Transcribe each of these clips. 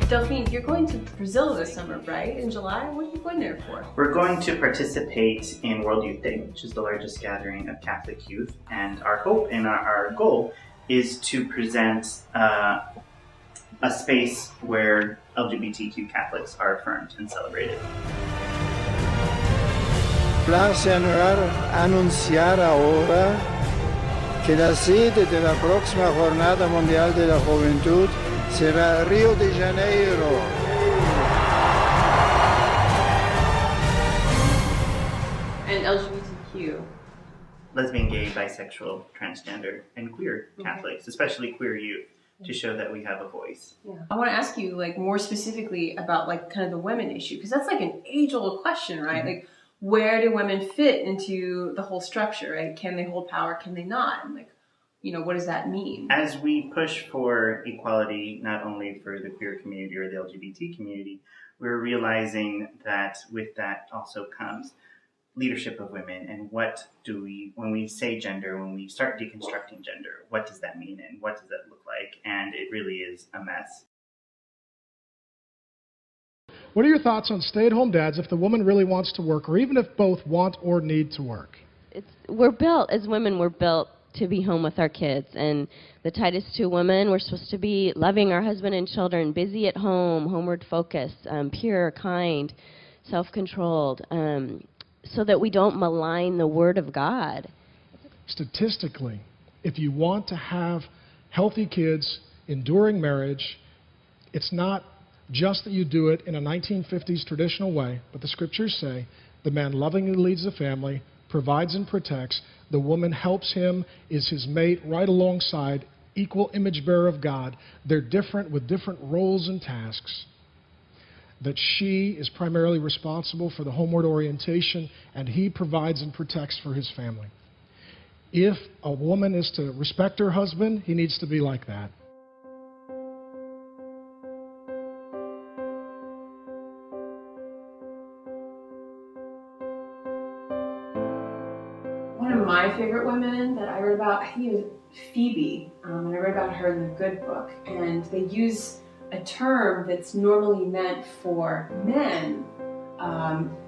Delfin, you're going to Brazil this summer, right? In July? What are you going there for? We're going to participate in World Youth Day, which is the largest gathering of Catholic youth. And our hope and our goal is to present a space where LGBTQ Catholics are affirmed and celebrated. Place honrar anunciar ahora que la sede de la próxima Jornada Mundial de la Juventud será Río de Janeiro. And LGBTQ. Lesbian, gay, bisexual, transgender, and queer Catholics, especially queer youth, to show that we have a voice. Yeah. I want to ask you more specifically about kind of the women issue, because that's an age-old question, right? Mm-hmm. Where do women fit into the whole structure, right? Can they hold power? Can they not? And what does that mean? As we push for equality, not only for the queer community or the LGBT community, we're realizing that with that also comes leadership of women. And what do we, when we say gender, when we start deconstructing gender, what does that mean and what does that look like? And it really is a mess. What are your thoughts on stay-at-home dads if the woman really wants to work, or even if both want or need to work? We're built, as women, we're built to be home with our kids. And the Titus 2 women, we're supposed to be loving our husband and children, busy at home, homeward focused, pure, kind, self-controlled, so that we don't malign the Word of God. Statistically, if you want to have healthy kids, enduring marriage, it's not just that you do it in a 1950s traditional way, but the scriptures say the man lovingly leads the family, provides and protects, the woman helps him, is his mate right alongside, equal image bearer of God. They're different with different roles and tasks. That she is primarily responsible for the homeward orientation, and he provides and protects for his family. If a woman is to respect her husband, he needs to be like that. One of my favorite women that I read about, I think it was Phoebe, and I read about her in the Good Book, and they use a term that's normally meant for men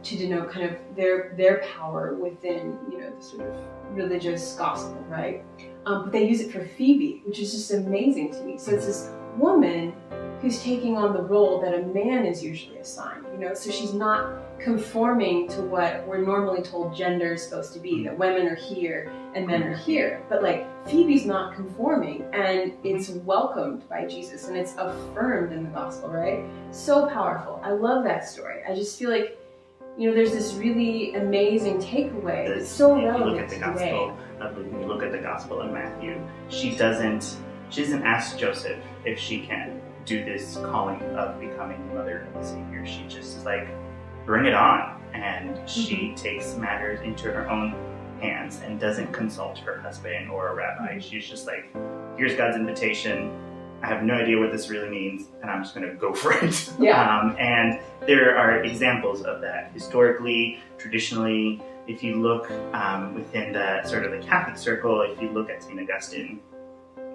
to denote kind of their power within, the sort of religious gospel, right? But they use it for Phoebe, which is just amazing to me. So it's this woman who's taking on the role that a man is usually assigned, so she's not conforming to what we're normally told gender is supposed to be, that women are here and men are here. But Phoebe's not conforming, and it's welcomed by Jesus, and it's affirmed in the gospel, right? So powerful. I love that story. I just feel there's this really amazing takeaway that's so relevant today. When you look at the gospel in Matthew, she doesn't ask Joseph if she can do this calling of becoming the mother of the Savior. She just is bring it on. And she takes matters into her own hands and doesn't consult her husband or a rabbi. She's just here's God's invitation. I have no idea what this really means, and I'm just going to go for it. Yeah. And there are examples of that historically, traditionally. If you look within the sort of the Catholic circle, if you look at St. Augustine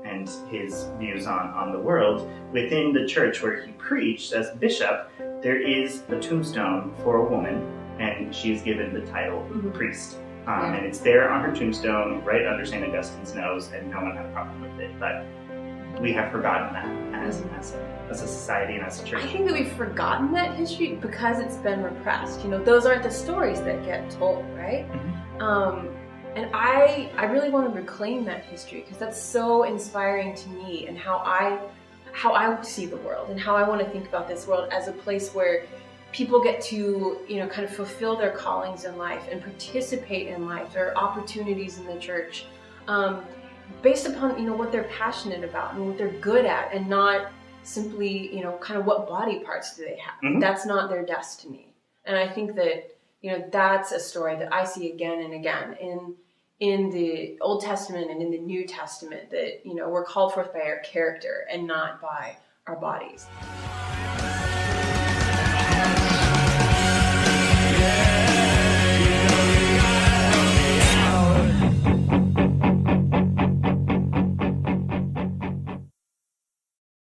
and his views on the world, within the church where he preached as bishop, there is a tombstone for a woman, and she is given the title priest. And it's there on her tombstone, right under St. Augustine's nose, and no one had a problem with it. But we have forgotten that as a society and as a church. I think that we've forgotten that history because it's been repressed. Those aren't the stories that get told, right? And I really want to reclaim that history, because that's so inspiring to me, and how I see the world, and how I want to think about this world as a place where people get to, kind of fulfill their callings in life and participate in life. There are opportunities in the church based upon, what they're passionate about and what they're good at, and not simply, kind of what body parts do they have. That's not their destiny. And I think that, that's a story that I see again and again in the Old Testament and in the New Testament, that, we're called forth by our character and not by our bodies.